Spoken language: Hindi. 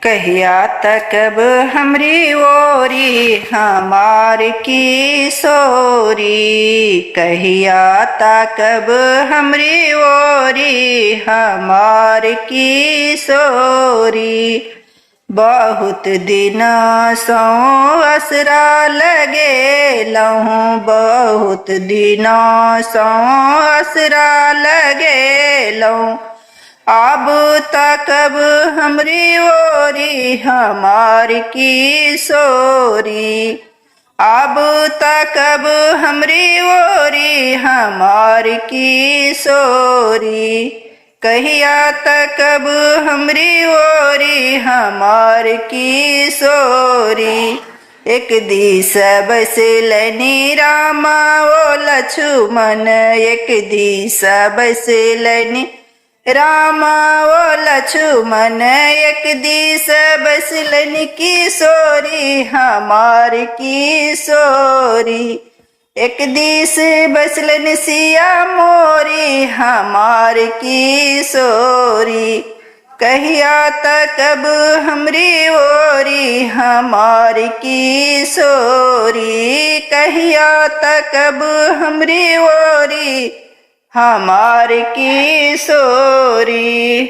कहिया तकब हमरी ओरी हमार की सोरी। कहिया तकब हमरी ओरी हमार की सोरी। बहुत दिन सौ असरा लगे लहूँ, बहुत दिन सौ असरा लगे लहूँ। अब तकब हमरी ओरी हमार की सोरी। अब तकब हमरी ओरी हमार की सोरी। कहिया तकब हमरी ओरी हमार की सोरी। एक दिस बसलनि रामा ओ लक्ष्मण, एक दिस बसलनि रामा ओ लक्ष्मण। एक दिस बसलन की सोरी हमार की सोरी। एक दिस बसलन सिया मोरी हमार की सोरी। कहिया तकब हमरी ओरी हमार की सोरी। कहिया तकब हमरी ओरी हमार की सोरी।